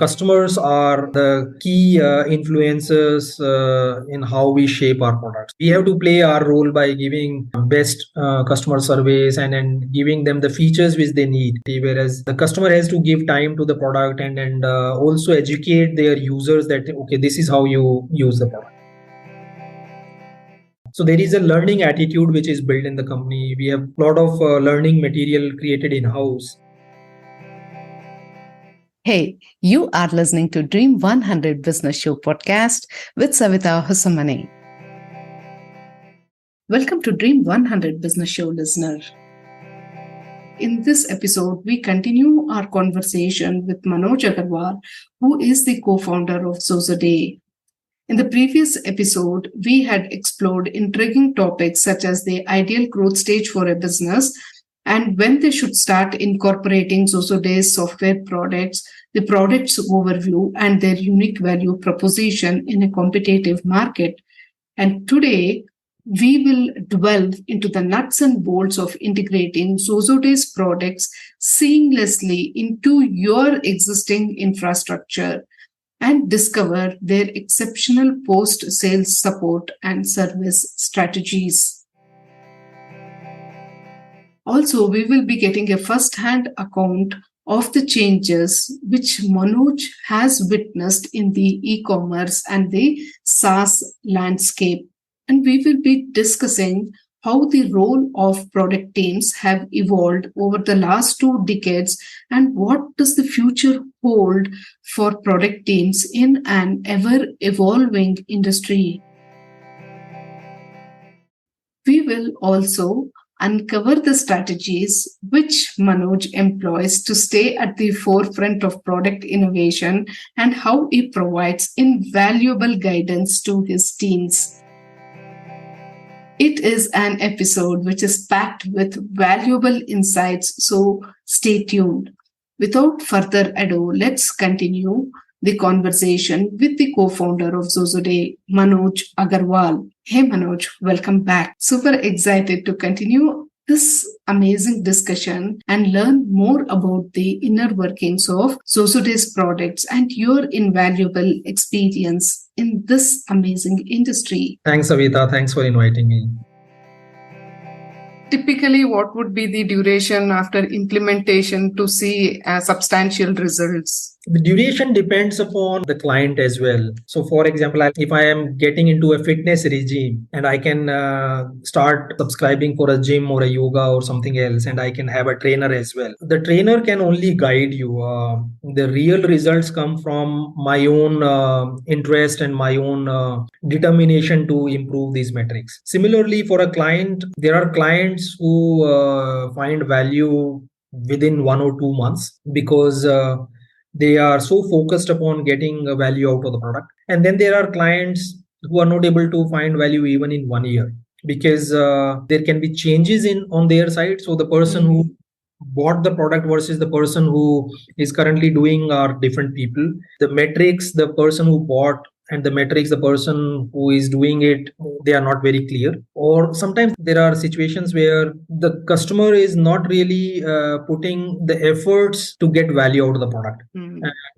customers are the key influencers in how we shape our products. We have to play our role by giving best customer service and giving them the features which they need. Whereas the customer has to give time to the product and also educate their users that, okay, this is how you use the product. So there is a learning attitude which is built in the company. We have a lot of learning material created in-house. Hey, you are listening to Dream 100 Business Show podcast with Savita Husamane. Welcome to Dream 100 Business Show, listener. In this episode, we continue our conversation with Manoj Agarwal, who is the co-founder of Xoxoday. In the previous episode, we had explored intriguing topics such as the ideal growth stage for a business and when they should start incorporating Xoxoday's software products, the product's overview, and their unique value proposition in a competitive market. And today, we will delve into the nuts and bolts of integrating Xoxoday's products seamlessly into your existing infrastructure and discover their exceptional post-sales support and service strategies. Also, we will be getting a first-hand account of the changes which Manoj has witnessed in the e-commerce and the SaaS landscape. And we will be discussing how the role of product teams have evolved over the last 2 decades and what does the future hold for product teams in an ever-evolving industry. We will also uncover the strategies which Manoj employs to stay at the forefront of product innovation and how he provides invaluable guidance to his teams. It is an episode which is packed with valuable insights, so stay tuned. Without further ado, let's continue the conversation with the co-founder of Xoxoday, Manoj Agarwal. Hey Manoj, welcome back. Super excited to continue this amazing discussion and learn more about the inner workings of Xoxoday's products and your invaluable experience in this amazing industry. Thanks, Savita. Thanks for inviting me. Typically, what would be the duration after implementation to see substantial results? The duration depends upon the client as well. So, for example, if I am getting into a fitness regime and I can start subscribing for a gym or a yoga or something else, and I can have a trainer as well. The trainer can only guide you. The real results come from my own interest and my own determination to improve these metrics. Similarly, for a client, there are clients who find value within 1 or 2 months because they are so focused upon getting a value out of the product. And then there are clients who are not able to find value even in 1 year because there can be changes on their side. So the person who bought the product versus the person who is currently doing are different people. The metrics, the person who bought and the metrics, the person who is doing it, they are not very clear. Or sometimes there are situations where the customer is not really putting the efforts to get value out of the product.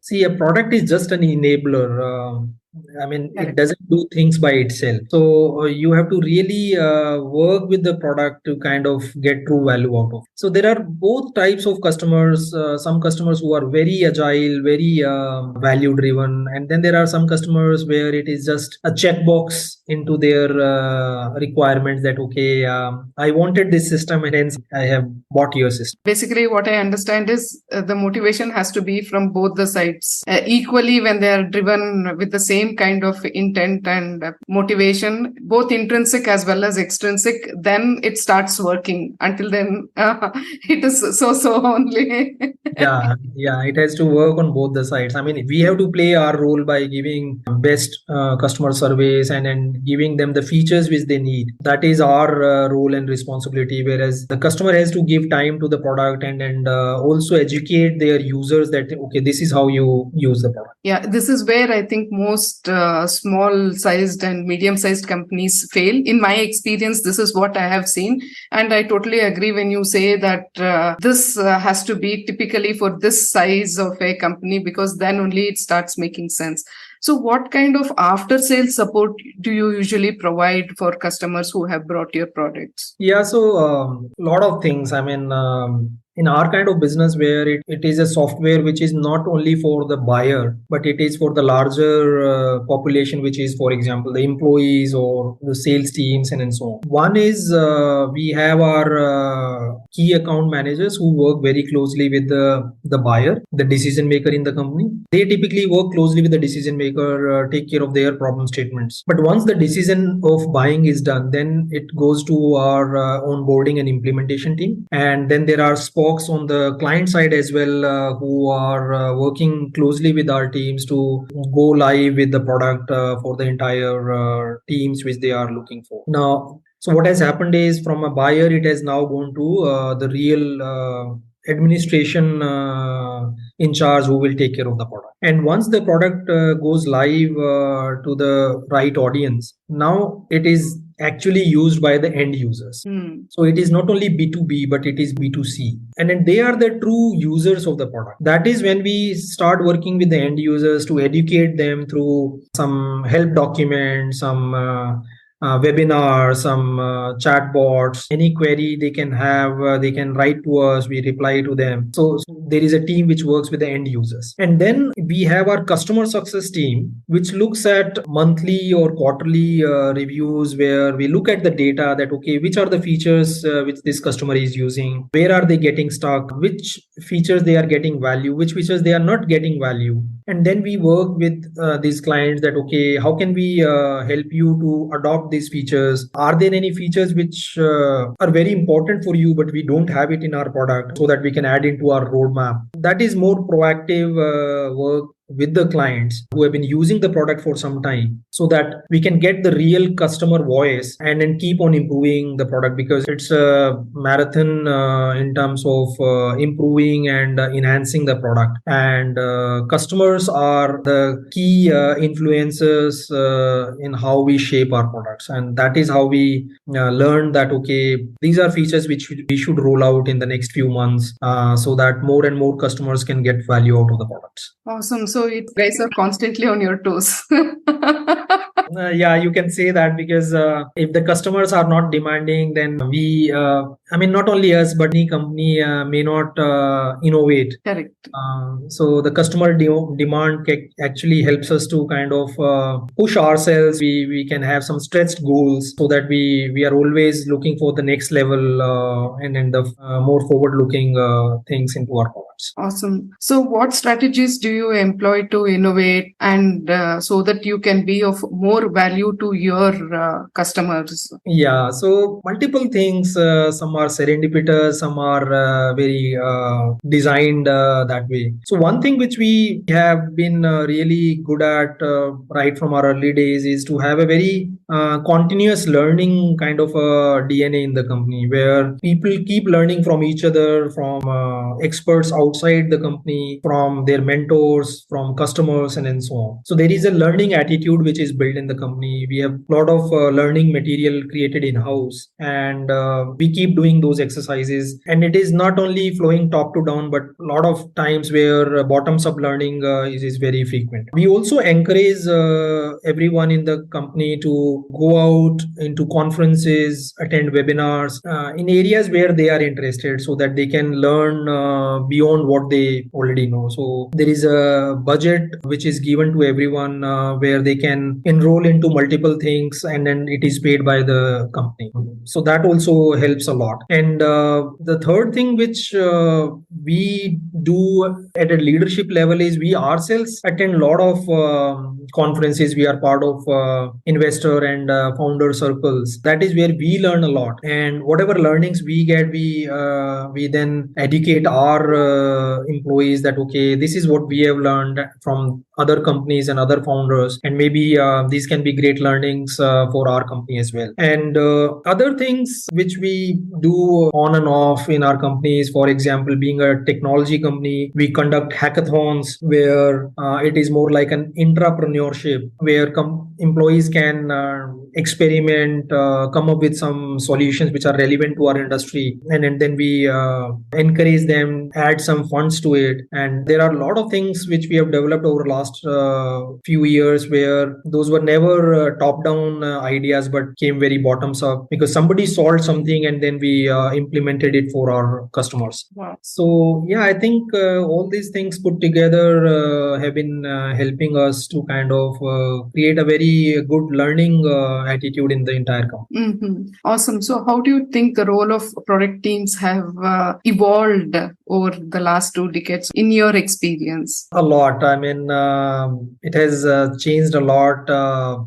See, a product is just an enabler. It doesn't do things by itself. So you have to really work with the product to kind of get true value out of it. So there are both types of customers. Some customers who are very agile, very value driven. And then there are some customers where it is just a checkbox into their requirements that, okay, I wanted this system and hence I have bought your system. Basically, what I understand is the motivation has to be from both the sides. Equally, when they are driven with the same kind of intent and motivation, both intrinsic as well as extrinsic, then it starts working. Until then, it is so only. Yeah, it has to work on both the sides. We have to play our role by giving best customer service and giving them the features which they need. That is our role and responsibility. Whereas the customer has to give time to the product and also educate their users that, okay, this is how you use the product. Yeah, this is where I think most small sized and medium sized companies fail. In my experience, this is what I have seen. And I totally agree when you say that this has to be typically for this size of a company, because then only it starts making sense. So what kind of after sales support do you usually provide for customers who have brought your products? Yeah, so lot of things. In our kind of business where it is a software which is not only for the buyer, but it is for the larger population, which is, for example, the employees or the sales teams and so on. One is we have our key account managers who work very closely with the buyer, the decision maker in the company. They typically work closely with the decision maker, take care of their problem statements. But once the decision of buying is done, then it goes to our onboarding and implementation team. And then there are spokes on the client side as well who are working closely with our teams to go live with the product for the entire teams which they are looking for. Now, so what has happened is from a buyer, it has now gone to the real administration in charge who will take care of the product. And once the product goes live to the right audience, now it is actually used by the end users. So it is not only B2B, but it is B2C. And then they are the true users of the product. That is when we start working with the end users to educate them through some help documents, some webinars, some chatbots, any query they can have, they can write to us, we reply to them. So there is a team which works with the end users. And then we have our customer success team, which looks at monthly or quarterly reviews where we look at the data that, okay, which are the features which this customer is using, where are they getting stuck, which features they are getting value, which features they are not getting value. And then we work with these clients that, okay, how can we help you to adopt these features? Are there any features which are very important for you, but we don't have it in our product, so that we can add into our roadmap? That is more proactive work with the clients who have been using the product for some time, so that we can get the real customer voice and then keep on improving the product, because it's a marathon in terms of improving and enhancing the product. And customers are the key influencers in how we shape our products. And that is how we learn that, okay, these are features which we should roll out in the next few months so that more and more customers can get value out of the products. Awesome. So you guys are constantly on your toes. Yeah, you can say that, because if the customers are not demanding, then we, not only us, but any company may not innovate. Correct. So the customer demand actually helps us to kind of push ourselves. We can have some stretched goals, so that we are always looking for the next level and the more forward-looking things into our products. Awesome. So what strategies do you employ to innovate and so that you can be of more value to your customers? Yeah, so multiple things. Some are serendipitous, some are very designed that way. So one thing which we have been really good at right from our early days is to have a very continuous learning kind of a DNA in the company, where people keep learning from each other, from experts outside the company, from their mentors, from customers, and so on. So there is a learning attitude which is built in the company. We have a lot of learning material created in-house, and we keep doing those exercises. And it is not only flowing top to down, but a lot of times where bottoms up learning is very frequent. We also encourage everyone in the company to go out into conferences, attend webinars in areas where they are interested, so that they can learn beyond what they already know. So there is a budget which is given to everyone where they can enroll into multiple things, and then it is paid by the company. So that also helps a lot. And the third thing which we do at a leadership level is we ourselves attend a lot of conferences. We are part of investor and founder circles. That is where we learn a lot, and whatever learnings we get, we then educate our employees that, okay, this is what we have learned from other companies and other founders, and maybe these can be great learnings for our company as well. And other things which we do on and off in our companies, for example, being a technology company, we conduct hackathons where it is more like an intrapreneurship where employees can experiment, come up with some solutions which are relevant to our industry, and then we encourage them, add some funds to it. And there are a lot of things which we have developed over the last few years where those were never top down ideas but came very bottoms up because somebody solved something and then we implemented it for our customers. Wow. So yeah, I think all these things put together have been helping us to kind of create a very good learning attitude in the entire company. Awesome. So how do you think the role of product teams have evolved over the last 2 decades in your experience? A lot. I mean, it has changed a lot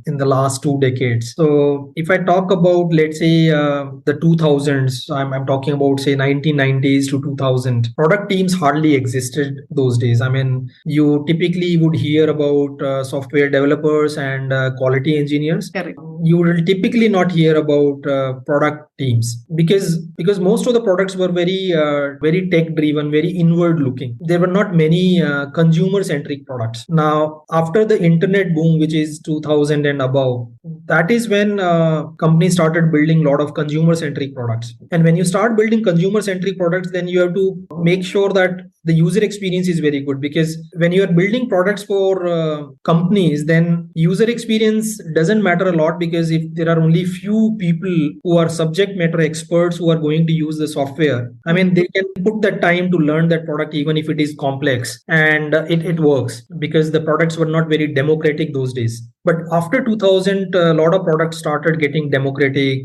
in the last 2 decades. So if I talk about, let's say, the 2000s, I'm talking about, say, 1990s to 2000, product teams hardly existed those days. I mean, you typically would hear about software developers and quality engineers. Correct. You will typically not hear about product teams because most of the products were very tech driven, very inward looking. There were not many consumer centric products. Now, after the internet boom, which is 2000 and above, that is when companies started building a lot of consumer centric products. And when you start building consumer centric products, then you have to make sure that the user experience is very good, because when you are building products for companies, then user experience doesn't matter a lot, because if there are only few people who are subject matter experts who are going to use the software, I mean, they can put the time to learn that product even if it is complex, and it works, because the products were not very democratic those days. But after 2000, a lot of products started getting democratic.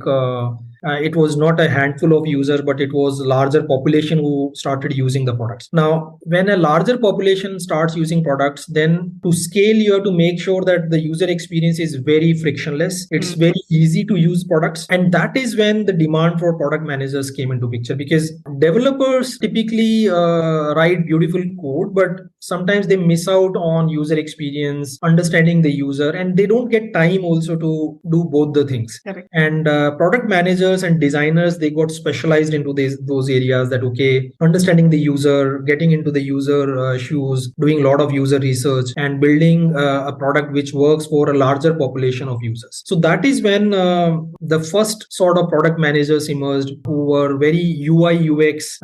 It was not a handful of users, but it was a larger population who started using the products. Now, when a larger population starts using products, then to scale, you have to make sure that the user experience is very frictionless. It's very easy to use products. And that is when the demand for product managers came into picture, because developers typically write beautiful code, but sometimes they miss out on user experience, understanding the user, and they don't get time also to do both the things. Correct. And product managers and designers, they got specialized into those areas, that okay, understanding the user, getting into the user shoes, doing a lot of user research, and building a product which works for a larger population of users. So that is when the first sort of product managers emerged, who were very UI UX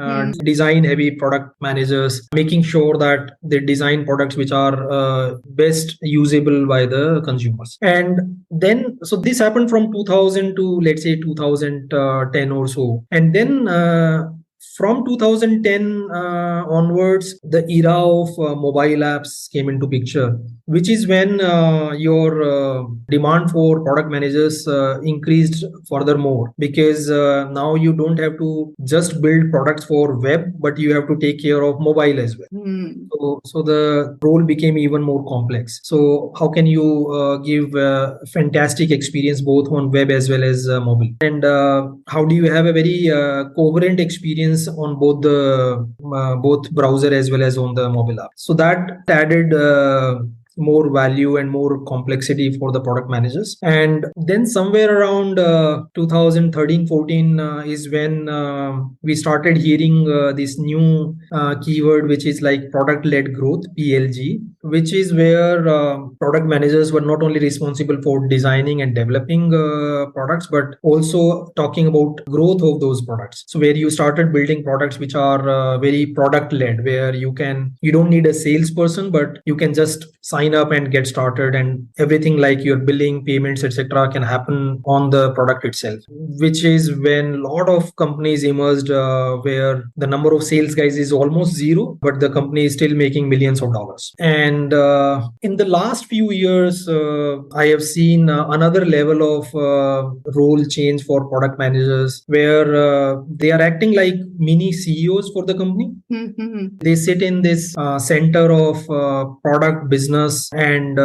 design heavy product managers, making sure that they design products which are best usable by the consumers. And then, so this happened from 2000 to, let's say, 2010 or so. And then from 2010 onwards, the era of mobile apps came into picture, which is when your demand for product managers increased furthermore, because now you don't have to just build products for web, but you have to take care of mobile as well. So the role became even more complex. So how can you give a fantastic experience both on web as well as mobile? And how do you have a very coherent experience on both the both browser as well as on the mobile app? So that added more value and more complexity for the product managers. And then somewhere around 2013-14 is when we started hearing this new keyword, which is like product-led growth, PLG, which is where product managers were not only responsible for designing and developing products, but also talking about growth of those products. So where you started building products which are very product-led, where you don't need a salesperson, but you can just sign up and get started, and everything like your billing, payments, etc. can happen on the product itself, which is when a lot of companies emerged where the number of sales guys is almost zero, but the company is still making millions of dollars. And in the last few years, I have seen another level of role change for product managers, where they are acting like mini CEOs for the company. They sit in this center of product, business, business and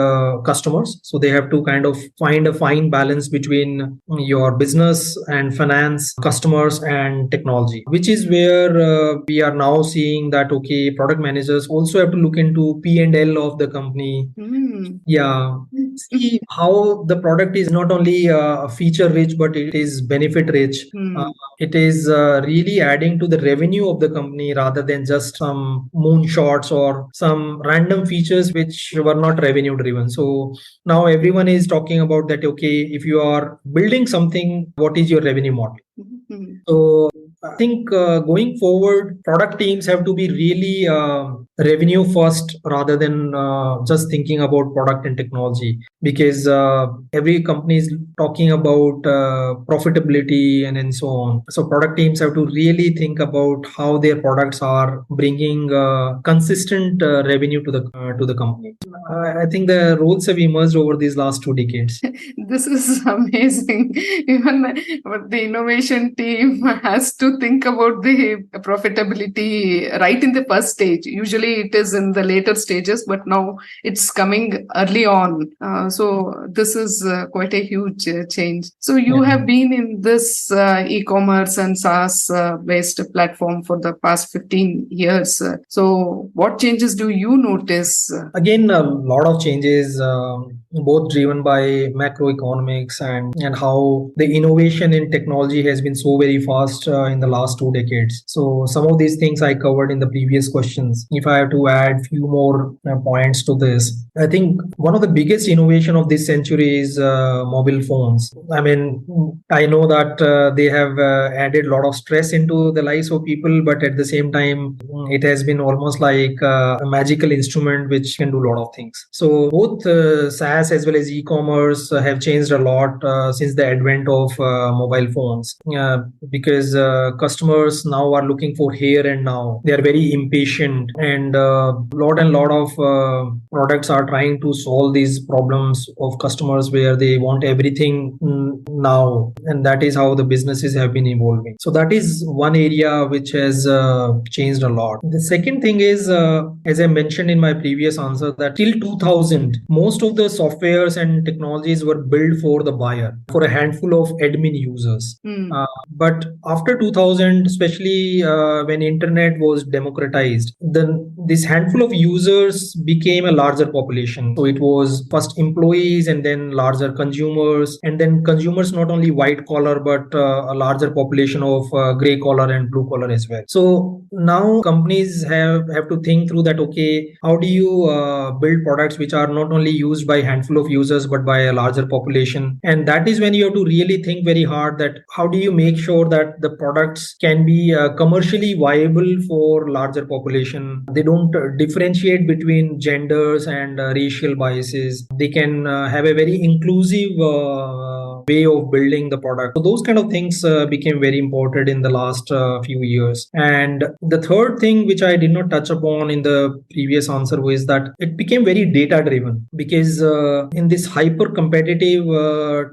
customers. So they have to kind of find a fine balance between your business and finance, customers and technology, which is where we are now seeing that, okay, product managers also have to look into P&L of the company. Yeah, see how the product is not only feature rich, but it is benefit rich. It is really adding to the revenue of the company rather than just some moonshots or some random features which were not revenue driven. So now everyone is talking about that, okay, if you are building something, what is your revenue model? So I think going forward, product teams have to be really revenue first rather than just thinking about product and technology, because every company is talking about profitability and so on. So product teams have to really think about how their products are bringing consistent revenue to the company. I think the roles have emerged over these last 2 decades. This is amazing. Even the innovation team has to think about the profitability right in the first stage. Usually it is in the later stages, but now it's coming early on. So this is quite a huge change. So you have been in this e-commerce and SaaS based platform for the past 15 years. So what changes do you notice? Again, a lot of changes, both driven by macroeconomics and how the innovation in technology has been so very fast in the last 2 decades. So some of these things I covered in the previous questions. If I have to add few more points to this, I think one of the biggest innovation of this century is mobile phones. I mean, I know that they have added a lot of stress into the lives of people, but at the same time, it has been almost like a magical instrument which can do a lot of things. So both SaaS as well as e-commerce have changed a lot since the advent of mobile phones, because customers now are looking for here and now. They are very impatient, and lot of products are trying to solve these problems of customers where they want everything now, and that is how the businesses have been evolving. So that is one area which has changed a lot. The second thing is, as I mentioned in my previous answer, that till 2000, most of the softwares and technologies were built for the buyer, for a handful of admin users. But after 2000, especially when internet was democratized, then this handful of users became a larger population. So it was first employees and then larger consumers, and then consumers not only white collar but a larger population of gray collar and blue collar as well. So now companies have to think through that, okay, how do you build products which are not only used by a handful of users but by a larger population? And that is when you have to really think very hard that how do you make sure that the products can be commercially viable for larger population. They don't differentiate between genders and racial biases. They can have a very inclusive way of building the product. So those kind of things became very important in the last few years. And the third thing which I did not touch upon in the previous answer was that it became very data driven, because in this hyper competitive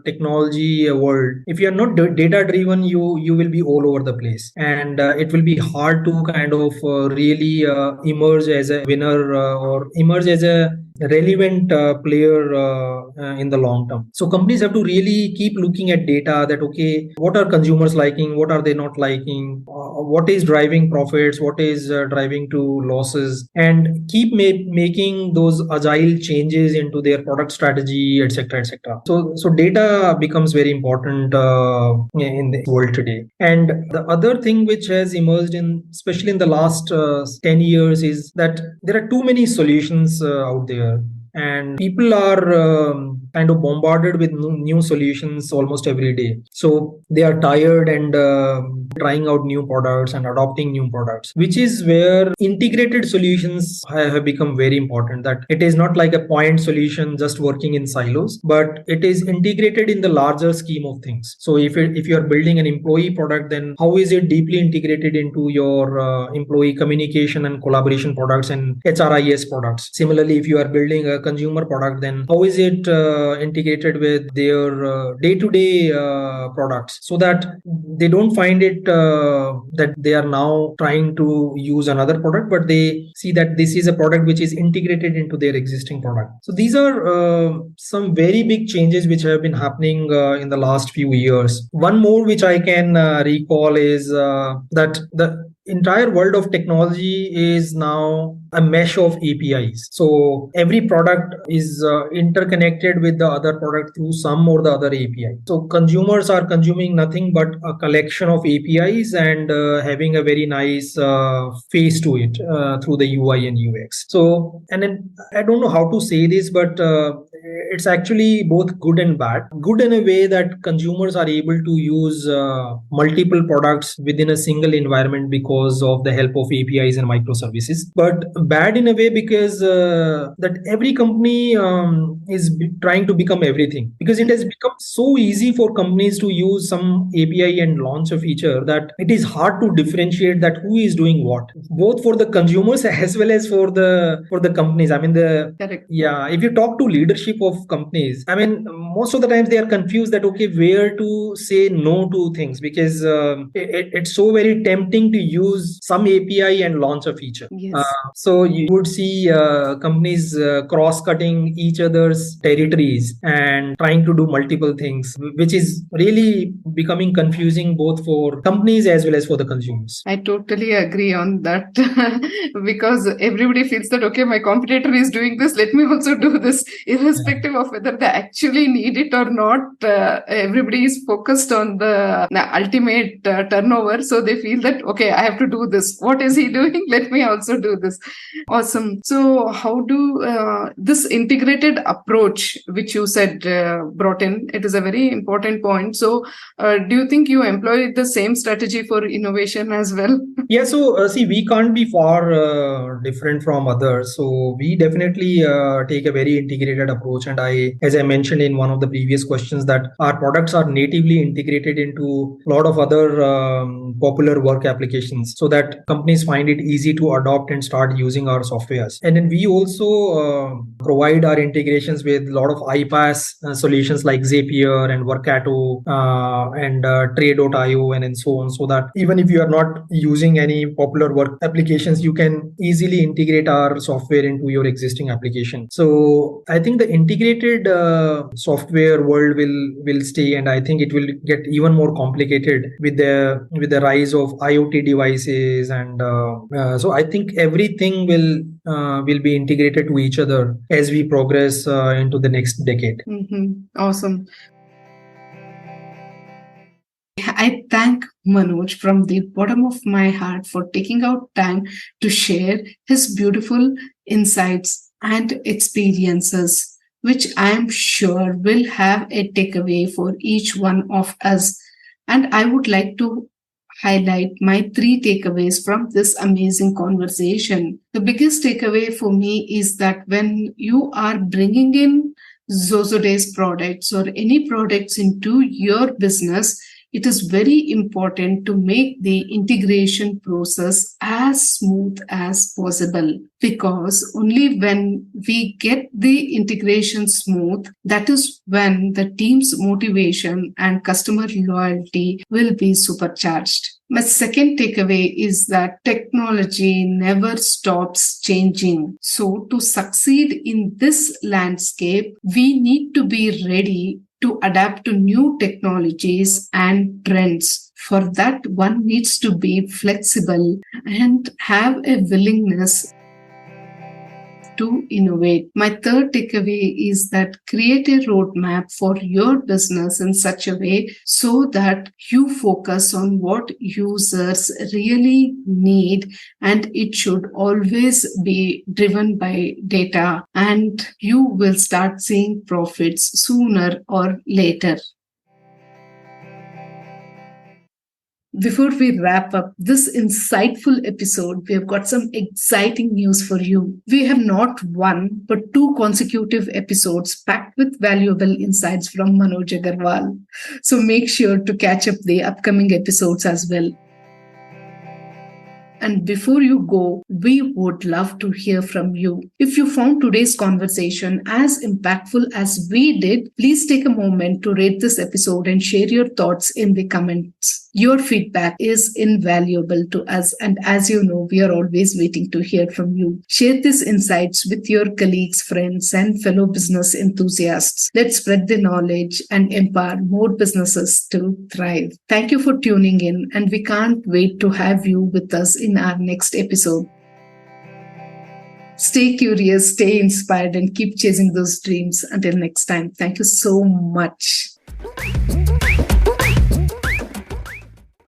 technology world, if you are not data driven, you will be all over the place, and it will be hard to kind of really emerge as a winner or emerge as a relevant player in the long term. So companies have to really keep looking at data, that okay, what are consumers liking, what are they not liking, what is driving profits, what is driving to losses, and keep making those agile changes into their product strategy, etc., etc. So data becomes very important in the world today. And the other thing which has emerged in, especially in the last 10 years, is that there are too many solutions out there, and people are kind of bombarded with new solutions almost every day. So they are tired and trying out new products and adopting new products, which is where integrated solutions have become very important. That it is not like a point solution just working in silos, but it is integrated in the larger scheme of things. So if you are building an employee product, then how is it deeply integrated into your employee communication and collaboration products and HRIS products? Similarly, if you are building a consumer product, then how is it integrated with their day-to-day products, so that they don't find it that they are now trying to use another product, but they see that this is a product which is integrated into their existing product. So these are some very big changes which have been happening in the last few years. One more which I can recall is that the entire world of technology is now a mesh of APIs. So every product is interconnected with the other product through some or the other API. So consumers are consuming nothing but a collection of APIs and having a very nice face to it through the UI and UX. So, and then I don't know how to say this, but it's actually both good and bad. Good in a way that consumers are able to use multiple products within a single environment because of the help of APIs and microservices. But bad in a way because that every company is trying to become everything, because it has become so easy for companies to use some API and launch a feature that it is hard to differentiate that who is doing what, both for the consumers as well as for the companies. I mean, Correct. yeah, if you talk to leadership of companies, I mean, most of the times they are confused that okay, where to say no to things, because it's so very tempting to use some API and launch a feature. Yes. So you would see companies cross-cutting each other's territories and trying to do multiple things, which is really becoming confusing both for companies as well as for the consumers. I totally agree on that because everybody feels that, okay, my competitor is doing this, let me also do this, irrespective of whether they actually need it or not. Everybody is focused on the ultimate turnover. So they feel that, okay, I have to do this. What is he doing? Let me also do this. Awesome. So how do this integrated approach, which you said brought in, it is a very important point. So do you think you employ the same strategy for innovation as well? Yeah, so see, we can't be far different from others. So we definitely take a very integrated approach. And as I mentioned in one of the previous questions, that our products are natively integrated into a lot of other popular work applications, so that companies find it easy to adopt and start using our softwares. And then we also provide our integrations with a lot of iPaaS solutions like Zapier and Workato and Trade.io and so on, so that even if you are not using any popular work applications, you can easily integrate our software into your existing application. So I think the integrated software world will stay, and I think it will get even more complicated with the rise of IoT devices, and so I think everything will be integrated to each other as we progress into the next decade. Awesome. I thank Manoj from the bottom of my heart for taking out time to share his beautiful insights and experiences, which I am sure will have a takeaway for each one of us. And I would like to highlight my 3 takeaways from this amazing conversation. The biggest takeaway for me is that when you are bringing in Xoxoday's products or any products into your business, it is very important to make the integration process as smooth as possible, because only when we get the integration smooth, that is when the team's motivation and customer loyalty will be supercharged. My second takeaway is that technology never stops changing. So to succeed in this landscape, we need to be ready to adapt to new technologies and trends. For that, one needs to be flexible and have a willingness to innovate. My third takeaway is that create a roadmap for your business in such a way so that you focus on what users really need, and it should always be driven by data, and you will start seeing profits sooner or later. Before we wrap up this insightful episode, we have got some exciting news for you. We have not one, but 2 consecutive episodes packed with valuable insights from Manoj Agarwal. So make sure to catch up the upcoming episodes as well. And before you go, we would love to hear from you. If you found today's conversation as impactful as we did, please take a moment to rate this episode and share your thoughts in the comments. Your feedback is invaluable to us, and as you know, we are always waiting to hear from you. Share these insights with your colleagues, friends, and fellow business enthusiasts. Let's spread the knowledge and empower more businesses to thrive. Thank you for tuning in, and we can't wait to have you with us in our next episode. Stay curious, stay inspired, and keep chasing those dreams. Until next time, thank you so much.